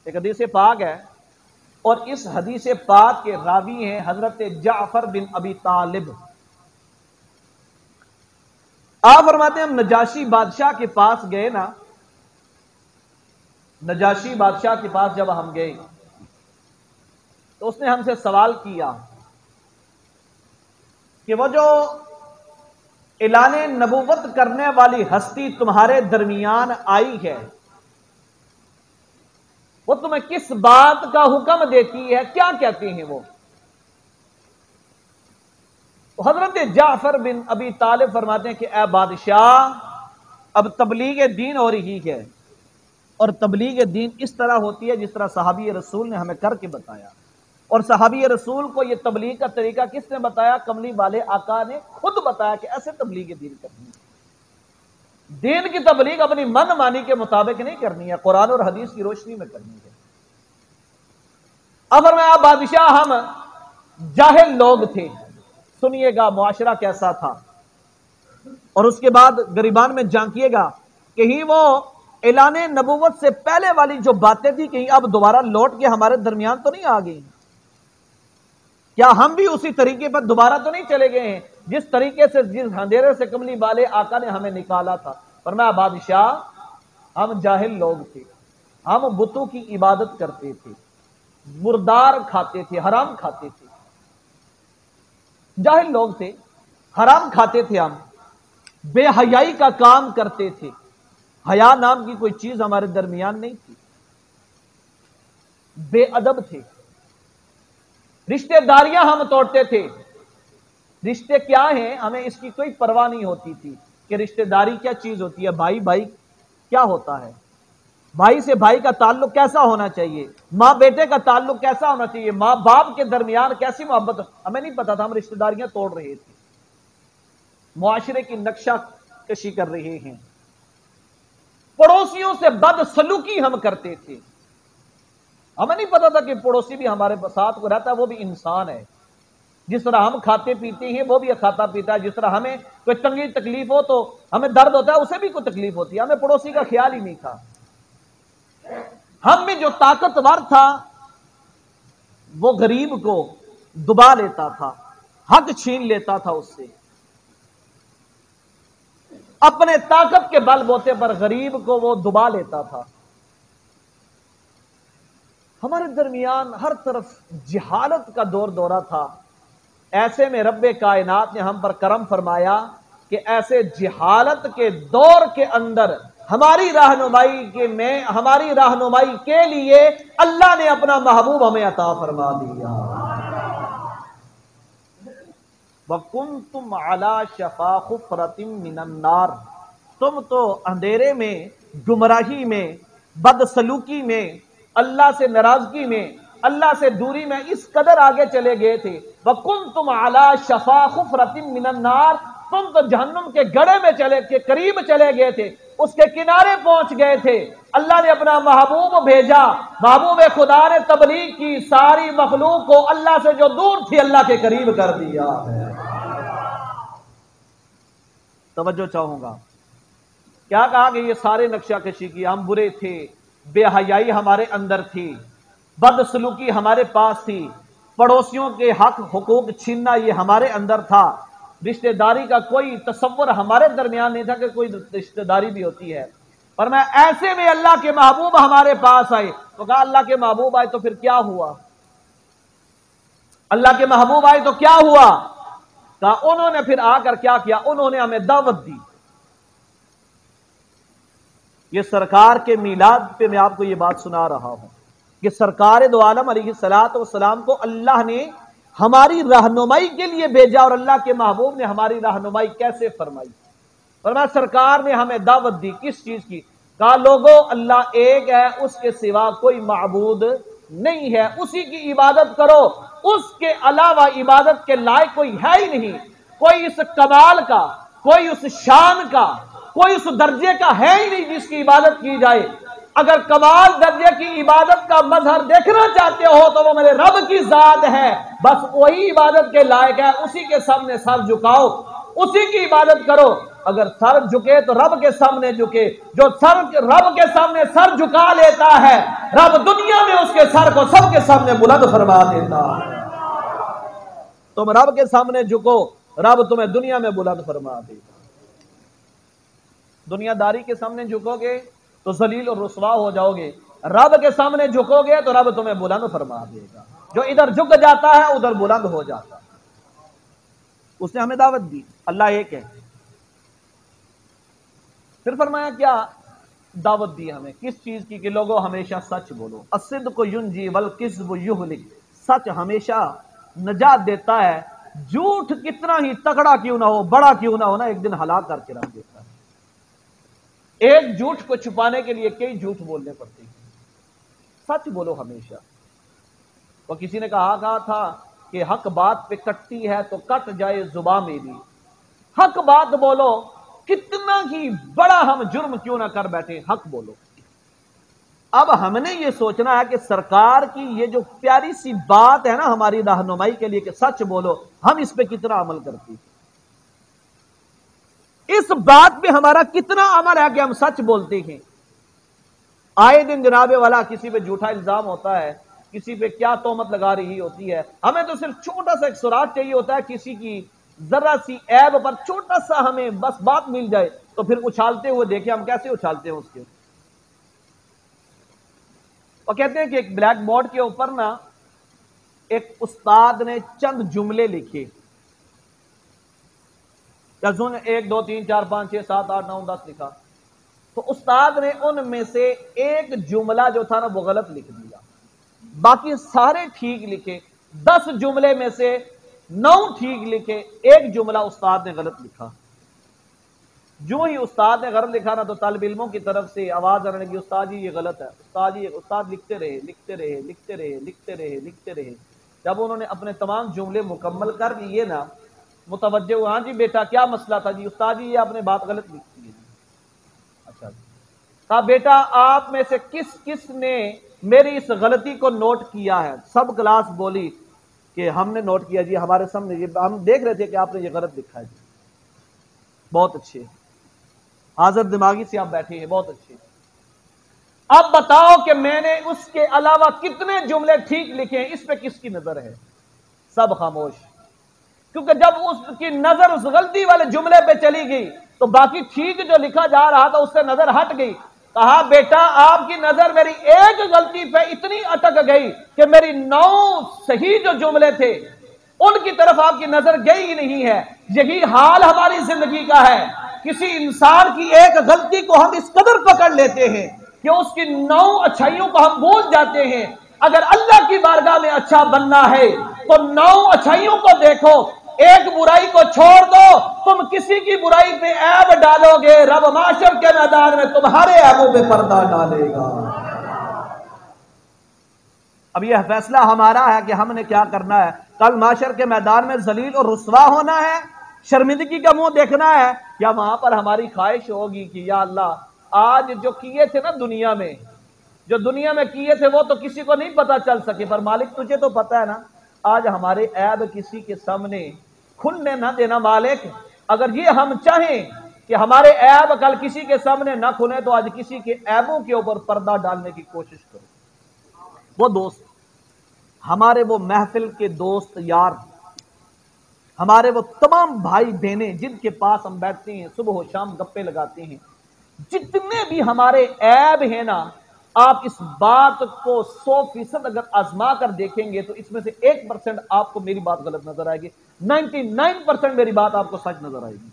ایک حدیث پاک ہے اور اس حدیث پاک کے راوی ہیں حضرت جعفر بن ابی طالب۔ آپ فرماتے ہیں ہم نجاشی بادشاہ کے پاس گئے نا، نجاشی بادشاہ کے پاس جب ہم گئے تو اس نے ہم سے سوال کیا کہ وہ جو اعلان نبوت کرنے والی ہستی تمہارے درمیان آئی ہے وہ تمہیں کس بات کا حکم دیتی ہے، کیا کہتے ہیں وہ؟ حضرت جعفر بن ابی طالب فرماتے ہیں کہ اے بادشاہ، اب تبلیغ دین ہو رہی ہے، اور تبلیغ دین اس طرح ہوتی ہے جس طرح صحابی رسول نے ہمیں کر کے بتایا، اور صحابی رسول کو یہ تبلیغ کا طریقہ کس نے بتایا؟ کملی والے آقا نے خود بتایا کہ ایسے تبلیغ دین کرنی ہے۔ دین کی تبلیغ اپنی من مانی کے مطابق نہیں کرنی ہے، قرآن اور حدیث کی روشنی میں کرنی ہے۔ اب میں آپ بادشاہ، ہم جاہل لوگ تھے، سنیے گا معاشرہ کیسا تھا، اور اس کے بعد گریبان میں جھانکیے گا کہیں وہ اعلان نبوت سے پہلے والی جو باتیں تھی کہیں اب دوبارہ لوٹ کے ہمارے درمیان تو نہیں آ گئی؟ کیا ہم بھی اسی طریقے پر دوبارہ تو نہیں چلے گئے ہیں جس طریقے سے، جس اندھیرے سے کملی والے آقا نے ہمیں نکالا تھا؟ فرمایا بادشاہ، ہم جاہل لوگ تھے، ہم بتوں کی عبادت کرتے تھے، مردار کھاتے تھے، حرام کھاتے تھے، جاہل لوگ تھے، حرام کھاتے تھے، ہم بے حیائی کا کام کرتے تھے، حیا نام کی کوئی چیز ہمارے درمیان نہیں تھی، بے ادب تھے، رشتہ داریاں ہم توڑتے تھے۔ رشتے کیا ہیں ہمیں اس کی کوئی پرواہ نہیں ہوتی تھی کہ رشتہ داری کیا چیز ہوتی ہے، بھائی بھائی کیا ہوتا ہے، بھائی سے بھائی کا تعلق کیسا ہونا چاہیے، ماں بیٹے کا تعلق کیسا ہونا چاہیے، ماں باپ کے درمیان کیسی محبت، ہمیں نہیں پتا تھا، ہم رشتہ داریاں توڑ رہے تھے، معاشرے کی نقشہ کشی کر رہے ہیں، پڑوسیوں سے بد سلوکی ہم کرتے تھے، ہمیں نہیں پتا تھا کہ پڑوسی بھی ہمارے ساتھ کو رہتا ہے، وہ بھی انسان ہے، جس طرح ہم کھاتے پیتے ہیں وہ بھی کھاتا پیتا ہے، جس طرح ہمیں کوئی تنگی تکلیف ہو تو ہمیں درد ہوتا ہے، اسے بھی کوئی تکلیف ہوتی ہے، ہمیں پڑوسی کا خیال ہی نہیں تھا۔ ہم میں جو طاقتور تھا وہ غریب کو دبا لیتا تھا، حق چھین لیتا تھا اس سے، اپنے طاقت کے بل بوتے پر غریب کو وہ دبا لیتا تھا۔ ہمارے درمیان ہر طرف جہالت کا دور دورہ تھا، ایسے میں رب کائنات نے ہم پر کرم فرمایا کہ ایسے جہالت کے دور کے اندر ہماری رہنمائی کے لیے اللہ نے اپنا محبوب ہمیں عطا فرما دیا۔ وَكُنْتُمْ عَلَى شَفَا حُفْرَةٍ مِّنَ النَّارِ، تم تو اندھیرے میں، گمراہی میں، بدسلوکی میں، اللہ سے ناراضگی میں، اللہ سے دوری میں اس قدر آگے چلے گئے تھے۔ وَكُنْتُمْ عَلَى شَفَا حُفْرَةٍ مِّنَ النَّارِ، تم تو جہنم کے گڑھے میں کے قریب چلے گئے تھے، اس کے کنارے پہنچ گئے تھے۔ اللہ نے اپنا محبوب بھیجا، محبوب خدا نے تبلیغ کی، ساری مخلوق کو اللہ سے جو دور تھی اللہ کے قریب کر دیا۔ توجہ چاہوں گا، کیا کہا کہ یہ سارے نقشہ کشی کی، ہم برے تھے، بے حیائی ہمارے اندر تھی، بدسلوکی ہمارے پاس تھی، پڑوسیوں کے حق حقوق چھیننا یہ ہمارے اندر تھا، رشتہ داری کا کوئی تصور ہمارے درمیان نہیں تھا کہ کوئی رشتہ داری بھی ہوتی ہے۔ پر میں ایسے میں اللہ کے محبوب ہمارے پاس آئے، تو کہا اللہ کے محبوب آئے تو پھر کیا ہوا؟ اللہ کے محبوب آئے تو کیا ہوا؟ کہا انہوں نے پھر آ کر کیا کیا؟ انہوں نے ہمیں دعوت دی۔ یہ سرکار کے میلاد پہ میں آپ کو یہ بات سنا رہا ہوں کہ سرکار دو عالم علیہ الصلوۃ والسلام کو اللہ نے ہماری رہنمائی کے لیے بھیجا، اور اللہ کے محبوب نے ہماری رہنمائی کیسے فرمائی؟ فرمایا سرکار نے ہمیں دعوت دی، کس چیز کی؟ کہا لوگو اللہ ایک ہے، اس کے سوا کوئی معبود نہیں ہے، اسی کی عبادت کرو، اس کے علاوہ عبادت کے لائق کوئی ہے ہی نہیں، کوئی اس کمال کا، کوئی اس شان کا، کوئی اس درجے کا ہے ہی نہیں جس کی عبادت کی جائے۔ اگر کمال درجے کی عبادت کا مظہر دیکھنا چاہتے ہو تو وہ میرے رب کی ذات ہے، بس وہی عبادت کے لائق ہے، اسی کے سامنے سر جھکاؤ، اسی کی عبادت کرو۔ اگر سر جھکے تو رب کے سامنے جھکے. جو رب کے سامنے سر جھکا لیتا ہے رب دنیا میں اس کے سر کو سب کے سامنے بلند فرما دیتا ہے. تم رب کے سامنے جھکو رب تمہیں دنیا میں بلند فرما دے گا. دنیا داری کے سامنے جھکو گے تو ذلیل اور رسوا ہو جاؤ گے. رب کے سامنے جھکو گے تو رب تمہیں بلند فرما دے گا. جو ادھر جھک جاتا ہے ادھر بلند ہو جاتا ہے. اس نے ہمیں دعوت دی. اللہ ایک ہے. پھر فرمایا کیا دعوت دی ہمیں کس چیز کی کہ لوگوں ہمیشہ سچ بولو. الصدق ینجی والکذب یہلک. سچ ہمیشہ نجات دیتا ہے. جھوٹ کتنا ہی تگڑا کیوں نہ ہو بڑا کیوں نہ ہو نا ایک دن ہلاک کر کے رکھ دیتا ہے. ایک جھوٹ کو چھپانے کے لیے کئی جھوٹ بولنے پڑتے ہیں. سچ بولو ہمیشہ. وہ کسی نے کہا تھا کہ حق بات پہ کٹتی ہے تو کٹ جائے زباں میری. حق بات بولو کتنا ہی بڑا ہم جرم کیوں نہ کر بیٹھے حق بولو. اب ہم نے یہ سوچنا ہے کہ سرکار کی یہ جو پیاری سی بات ہے نا ہماری رہنمائی کے لیے کہ سچ بولو ہم اس پہ کتنا عمل کرتے ہیں. اس بات پہ ہمارا کتنا عمل ہے کہ ہم سچ بولتے ہیں. آئے دن جناب والا کسی پہ جھوٹا الزام ہوتا ہے کسی پہ کیا تہمت لگا رہی ہوتی ہے. ہمیں تو صرف چھوٹا سا ایک سراغ چاہیے ہوتا ہے کسی کی ذرا سی عیب پر چھوٹا سا ہمیں بس بات مل جائے تو پھر اچھالتے ہوئے دیکھیں ہم کیسے اچھالتے ہیں اس کے. وہ کہتے ہیں کہ ایک بلیک بورڈ کے اوپر نا ایک استاد نے چند جملے لکھے. 1 2 3 4 5 6 7 8 9 10 لکھا. تو استاد نے ان میں سے ایک جملہ جو تھا نا وہ غلط لکھ دیا. باقی سارے ٹھیک لکھے. 10 جملے میں سے 9 ٹھیک لکھے. ایک جملہ استاد نے غلط لکھا. جو ہی استاد نے غلط لکھا نا تو طالب علموں کی طرف سے آواز آنے لگی استاد جی یہ غلط ہے. استاد لکھتے رہے لکھتے رہے لکھتے رہے لکھتے رہے لکھتے رہے. جب انہوں نے اپنے تمام جملے مکمل کر لیے نا متوجہ ہوا ہاں جی بیٹا کیا مسئلہ تھا جی. استاد جی یہ آپ نے بات غلط لکھی ہے. اچھا کہا بیٹا آپ میں سے کس کس نے میری اس غلطی کو نوٹ کیا ہے. سب کلاس بولی کہ ہم نے نوٹ کیا جی ہمارے سامنے ہم دیکھ رہے تھے کہ آپ نے یہ غلط لکھا ہے جی. بہت اچھے حاضر دماغی سے آپ بیٹھے ہیں بہت اچھے. اب بتاؤ کہ میں نے اس کے علاوہ کتنے جملے ٹھیک لکھے ہیں اس پہ کس کی نظر ہے. سب خاموش. کیونکہ جب اس کی نظر اس غلطی والے جملے پہ چلی گئی تو باقی ٹھیک جو لکھا جا رہا تھا اس سے نظر ہٹ گئی. کہا بیٹا آپ کی نظر میری ایک غلطی پہ اتنی اٹک گئی کہ میری 9 صحیح جو جملے تھے ان کی طرف آپ کی نظر گئی ہی نہیں ہے. یہی حال ہماری زندگی کا ہے. کسی انسان کی ایک غلطی کو ہم اس قدر پکڑ لیتے ہیں کہ اس کی 9 اچھائیوں کو ہم بھول جاتے ہیں. اگر اللہ کی بارگاہ میں اچھا بننا ہے تو 9 اچھائیوں کو دیکھو ایک برائی کو چھوڑ دو. تم کسی کی برائی پہ عیب ڈالو گے رب معاشر کے میدان میں تمہارے عیبوں پہ پردہ ڈالے گا. اب یہ فیصلہ ہمارا ہے کہ ہم نے کیا کرنا ہے. کل معاشر کے میدان میں ذلیل اور رسوا ہونا ہے شرمندگی کا منہ دیکھنا ہے یا وہاں پر ہماری خواہش ہوگی کہ یا اللہ آج جو کیے تھے نا دنیا میں کیے تھے وہ تو کسی کو نہیں پتا چل سکے پر مالک تجھے تو پتا ہے نا. آج ہمارے عیب کسی کے سامنے کھلنے نہ دینا مالک. اگر یہ ہم چاہیں کہ ہمارے عیب کل کسی کے سامنے نہ کھلے تو آج کسی کے عیبوں کے اوپر پردہ ڈالنے کی کوشش کرو. وہ دوست ہمارے وہ محفل کے دوست یار ہمارے وہ تمام بھائی بہنیں جن کے پاس ہم بیٹھتے ہیں صبح و شام گپے لگاتے ہیں جتنے بھی ہمارے عیب ہیں نا آپ اس بات کو 100% اگر آزما کر دیکھیں گے تو اس میں سے 1% آپ کو میری بات غلط نظر آئے گی. 99% میری بات آپ کو سچ نظر آئے گی.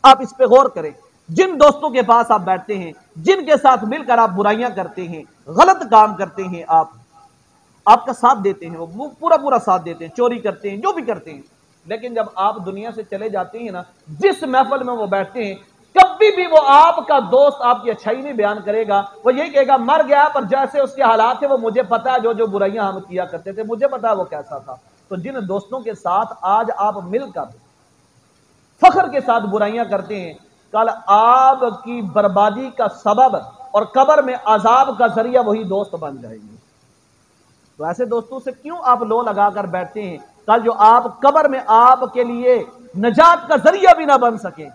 آپ اس پہ غور کریں. جن دوستوں کے پاس آپ بیٹھتے ہیں جن کے ساتھ مل کر آپ برائیاں کرتے ہیں غلط کام کرتے ہیں آپ کا ساتھ دیتے ہیں وہ پورا ساتھ دیتے ہیں چوری کرتے ہیں جو بھی کرتے ہیں. لیکن جب آپ دنیا سے چلے جاتے ہیں نا جس محفل میں وہ بیٹھتے ہیں کبھی بھی وہ آپ کا دوست آپ کی اچھائی نہیں بیان کرے گا. وہ یہی کہے گا مر گیا پر جیسے اس کے حالات تھے وہ مجھے پتا ہے جو برائیاں ہم کیا کرتے تھے مجھے پتا ہے وہ کیسا تھا. تو جن دوستوں کے ساتھ آج آپ مل کر فخر کے ساتھ برائیاں کرتے ہیں کل آپ کی بربادی کا سبب اور قبر میں عذاب کا ذریعہ وہی دوست بن جائیں گے. تو ایسے دوستوں سے کیوں آپ لو لگا کر بیٹھتے ہیں کل جو آپ قبر میں آپ کے لیے نجات کا ذریعہ بھی نہ بن سکیں.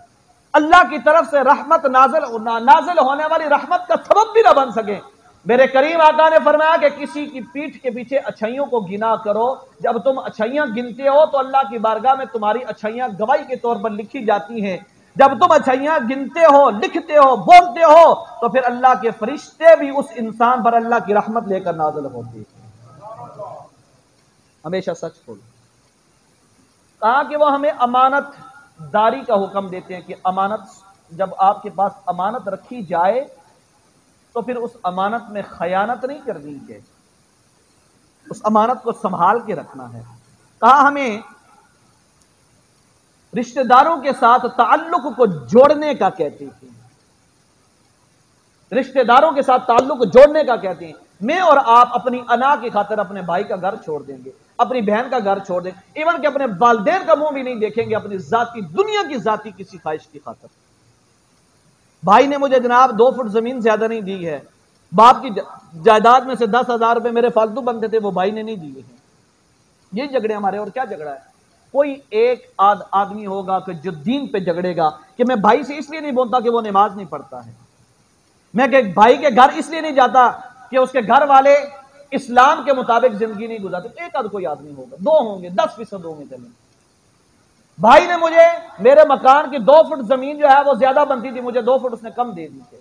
اللہ کی طرف سے رحمت نازل ہونے والی رحمت کا سبب بھی نہ بن سکے۔ میرے کریم آقا نے فرمایا کہ کسی کی پیٹھ کے پیچھے اچھائیوں کو گنا کرو، جب تم اچھائیاں گنتے ہو تو اللہ کی بارگاہ میں تمہاری اچھائیاں گواہی کے طور پر لکھی جاتی ہیں، جب تم اچھائیاں گنتے ہو، لکھتے ہو، بولتے ہو تو پھر اللہ کے فرشتے بھی اس انسان پر اللہ کی رحمت لے کر نازل ہوتے ہیں۔ ہمیشہ سچ بولو۔ کہا کہ وہ ہمیں امانت داری کا حکم دیتے ہیں کہ امانت، جب آپ کے پاس امانت رکھی جائے تو پھر اس امانت میں خیانت نہیں کرنی ہے، اس امانت کو سنبھال کے رکھنا ہے۔ کہا ہمیں رشتہ داروں کے ساتھ تعلق کو جوڑنے کا کہتے ہیں، رشتہ داروں کے ساتھ تعلق جوڑنے کا کہتے ہیں۔ میں اور آپ اپنی انا کی خاطر اپنے بھائی کا گھر چھوڑ دیں گے، اپنی بہن کا گھر چھوڑ دیں گے، ایون کہ اپنے والدین کا منہ بھی نہیں دیکھیں گے اپنی ذاتی دنیا کی ذاتی کسی خواہش کی خاطر۔ بھائی نے مجھے جناب 2 فٹ زمین زیادہ نہیں دی ہے، باپ کی جائیداد میں سے 10,000 روپے میرے فالتو بنتے تھے، وہ بھائی نے نہیں دیے ہیں۔ یہ جھگڑے ہمارے، اور کیا جھگڑا ہے؟ کوئی ایک آدمی ہوگا کہ جو دین پہ جھگڑے گا کہ میں بھائی سے اس لیے نہیں بولتا کہ وہ نماز نہیں پڑھتا ہے، میں کہ بھائی کے گھر اس لیے نہیں جاتا کہ اس کے گھر والے اسلام کے مطابق زندگی نہیں گزارتے۔ ایک آدھ کوئی آدمی ہوگا، 2 ہوں گے، 10% ہوں گے، چلیں۔ بھائی نے مجھے میرے مکان کی 2 فٹ زمین جو ہے وہ زیادہ بنتی تھی، مجھے 2 فٹ اس نے کم دے دی تھی۔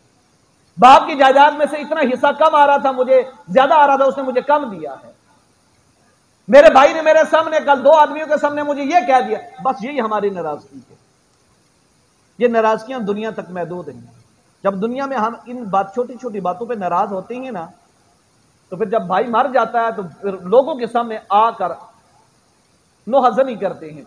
باپ کی جائیداد میں سے اتنا حصہ کم آ رہا تھا، مجھے زیادہ آ رہا تھا، اس نے مجھے کم دیا ہے۔ میرے بھائی نے میرے سامنے کل 2 آدمیوں کے سامنے مجھے یہ کہہ دیا، بس یہی ہماری ناراضگی ہے۔ یہ ناراضگیاں دنیا تک محدود ہیں۔ جب دنیا میں ہم ان چھوٹی چھوٹی باتوں پہ ناراض ہوتے ہیں نا، تو پھر جب بھائی مر جاتا ہے تو پھر لوگوں کے سامنے آ کر نوحزنی کرتے ہیں،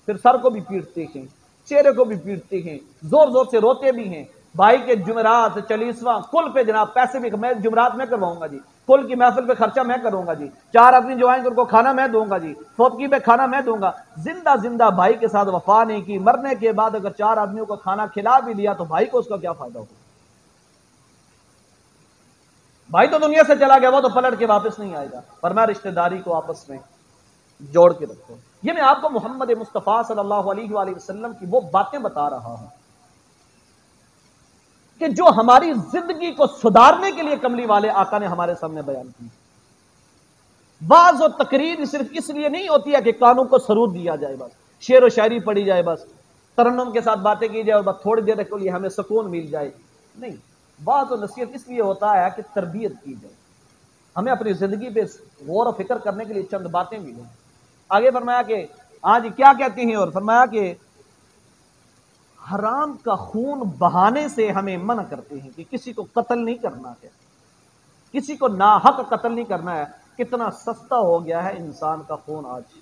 پھر سر کو بھی پیٹتے ہیں، چہرے کو بھی پیٹتے ہیں، زور زور سے روتے بھی ہیں۔ بھائی کے جمعرات، چالیسواں، کل پہ جناب پیسے بھی میں جمعرات میں کرواؤں گا جی، کل کی محفل پہ خرچہ میں کروں گا جی، 4 آدمی جو آئیں گے ان کو کھانا میں دوں گا جی، فوتگی پہ کھانا میں دوں گا۔ زندہ بھائی کے ساتھ وفا نہیں کی، مرنے کے بعد اگر 4 آدمیوں کو کھانا کھلا بھی لیا تو بھائی کو اس کا کیا فائدہ ہوگا؟ بھائی تو دنیا سے چلا گیا، وہ تو پلٹ کے واپس نہیں آئے گا۔ فرمایا رشتہ داری کو آپس میں جوڑ کے رکھو۔ یہ میں آپ کو محمد مصطفیٰ صلی اللہ علیہ وآلہ وسلم کی وہ باتیں بتا رہا ہوں کہ جو ہماری زندگی کو سدھارنے کے لیے کملی والے آقا نے ہمارے سامنے بیان کی۔ بعض و تقریر صرف اس لیے نہیں ہوتی ہے کہ کانوں کو سرود دیا جائے، بس شعر و شاعری پڑھی جائے، بس ترنم کے ساتھ باتیں کی جائے اور بس تھوڑی دیر کے لیے ہمیں سکون مل جائے، نہیں۔ بعض و نصیحت اس لیے ہوتا ہے کہ تربیت کی جائے، ہمیں اپنی زندگی پہ غور و فکر کرنے کے لیے چند باتیں ملیں۔ آگے فرمایا کہ آج کیا کہتے ہیں، اور فرمایا کہ حرام کا خون بہانے سے ہمیں منع کرتے ہیں کہ کسی کو قتل نہیں کرنا ہے، کسی کو ناحق قتل نہیں کرنا ہے۔ کتنا سستا ہو گیا ہے انسان کا خون، آج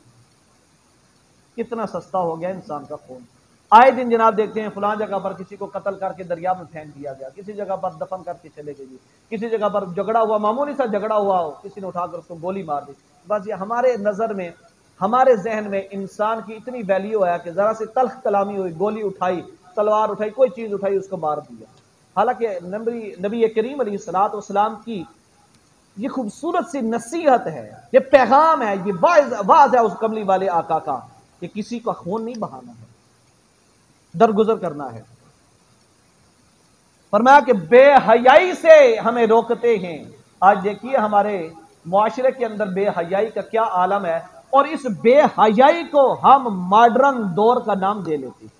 کتنا سستا ہو گیا انسان کا خون۔ آئے دن جناب دیکھتے ہیں فلاں جگہ پر کسی کو قتل کر کے دریا میں پھینک دیا گیا، کسی جگہ پر دفن کر کے چلے گئے، کسی جگہ پر جھگڑا ہوا، معمولی سا جھگڑا ہوا ہو، کسی نے اٹھا کر اس کو گولی مار دی۔ بس یہ ہمارے نظر میں، ہمارے ذہن میں انسان کی اتنی ویلیو ہے کہ ذرا سی تلخ کلامی ہوئی، گولی اٹھائی، تلوار اٹھائی، کوئی چیز اٹھائی، اس کو مار دیا۔ حالانکہ نبی کریم علیہ الصلوۃ والسلام کی یہ خوبصورت سی نصیحت ہے، یہ پیغام ہے، یہ واعظ ہے اس کملی والے آقا کا کہ کسی کا خون نہیں بہانا ہے، درگزر کرنا ہے۔ فرمایا کہ بے حیائی سے ہمیں روکتے ہیں۔ آج دیکھیے ہمارے معاشرے کے اندر بے حیائی کا کیا عالم ہے، اور اس بے حیائی کو ہم ماڈرن دور کا نام دے لیتے ہیں۔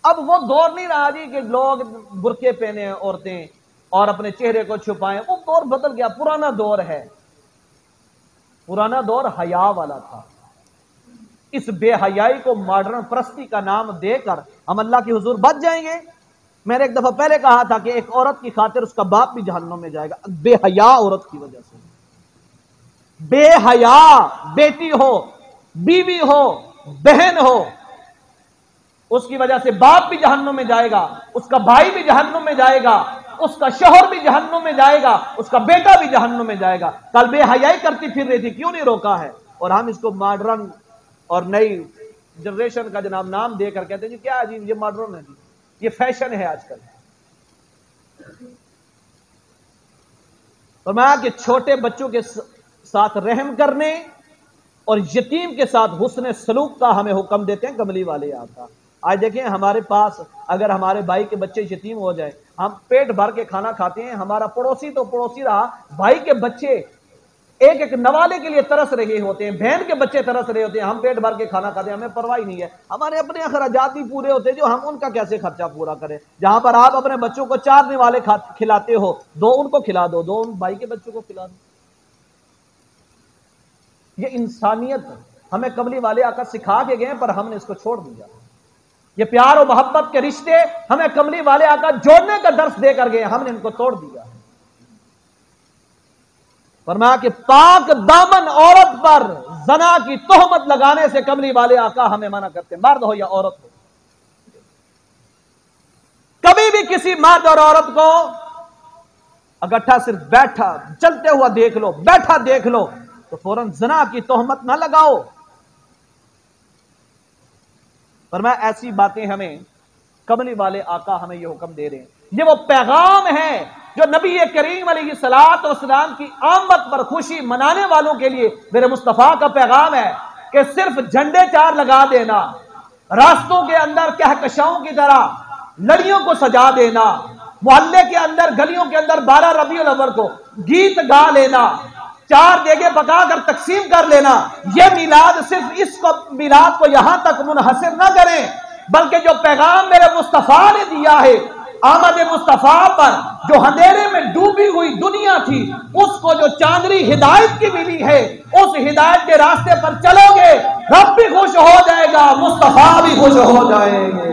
اب وہ دور نہیں رہا جی کہ لوگ برقعے پہنے عورتیں اور اپنے چہرے کو چھپائیں، وہ دور بدل گیا، پرانا دور ہے۔ پرانا دور حیا والا تھا۔ اس بے حیائی کو ماڈرن پرستی کا نام دے کر ہم اللہ کے حضور بچ جائیں گے۔ میں نے ایک دفعہ پہلے کہا تھا کہ ایک عورت کی خاطر اس کا باپ بھی جہنم میں جائے گا، بے حیا عورت کی وجہ سے۔ بے حیا بیٹی ہو، بیوی ہو، بہن ہو، اس کی وجہ سے باپ بھی جہنم میں جائے گا، اس کا بھائی بھی جہنم میں جائے گا، اس کا شوہر بھی جہنم میں جائے گا، اس کا بیٹا بھی جہنم میں جائے گا۔ کل بے حیائی کرتی پھر رہی تھی، کیوں نہیں روکا ہے؟ اور ہم اس کو ماڈرن اور نئی جنریشن کا جناب نام دے کر کہتے ہیں جی کیا عجیب، یہ ماڈرن ہے جی، یہ فیشن ہے آج کل۔ فرمایا کہ چھوٹے بچوں کے ساتھ رحم کرنے اور یتیم کے ساتھ حسن سلوک کا ہمیں حکم دیتے ہیں کملی والے آقا۔ آج دیکھیں ہمارے پاس اگر ہمارے بھائی کے بچے یتیم ہو جائیں، ہم پیٹ بھر کے کھانا کھاتے ہیں، ہمارا پڑوسی تو پڑوسی رہا، بھائی کے بچے ایک ایک نوالے کے لیے ترس رہے ہوتے ہیں، بہن کے بچے ترس رہے ہوتے ہیں، ہم پیٹ بھر کے کھانا کھاتے ہیں، ہمیں پرواہ نہیں ہے، ہمارے اپنے اخراجات بھی پورے ہوتے ہیں جو ہم ان کا کیسے خرچہ پورا کریں۔ جہاں پر آپ اپنے بچوں کو 4 نوالے کھلاتے ہو، 2 ان کو کھلا دو، 2 بھائی کے بچوں کو کھلا دو۔ یہ انسانیت ہمیں قبلی والے آقا سکھا کے گئے پر ہم نے اس کو چھوڑ دیا۔ یہ پیار و محبت کے رشتے ہمیں قبلی والے آقا جوڑنے کا درس دے کر گئے، ہم نے ان کو توڑ دیا۔ فرمایا کہ پاک دامن عورت پر زنا کی تہمت لگانے سے قبلی والے آقا ہمیں منع کرتے ہیں، مرد ہو یا عورت ہو۔ کبھی بھی کسی مرد اور عورت کو اگٹھا صرف بیٹھا چلتے ہوا دیکھ لو، بیٹھا دیکھ لو تو فوراً زنا کی تہمت نہ لگاؤ۔ فرمایا ایسی باتیں ہمیں قبلی والے آقا ہمیں یہ حکم دے رہے ہیں۔ یہ وہ پیغام ہے جو نبی کریم علیہ الصلوۃ والسلام کی آمد پر خوشی منانے والوں کے لیے میرے مصطفیٰ کا پیغام ہے کہ صرف جھنڈے 4 لگا دینا، راستوں کے اندر کہکشاؤں کی طرح لڑیوں کو سجا دینا، محلے کے اندر گلیوں کے اندر 12 ربیع الاول کو گیت گا لینا، 4 دیگیں پکا کر تقسیم کر لینا، یہ میلاد صرف اس کو میلاد کو یہاں تک منحصر نہ کریں، بلکہ جو پیغام میرے مصطفیٰ نے دیا ہے آمد مصطفیٰ پر، جو اندھیرے میں ڈوبی ہوئی دنیا تھی اس کو جو چاندنی ہدایت کی ملی ہے، اس ہدایت کے راستے پر چلو گے، رب بھی خوش ہو جائے گا، مصطفیٰ بھی خوش ہو جائیں گے۔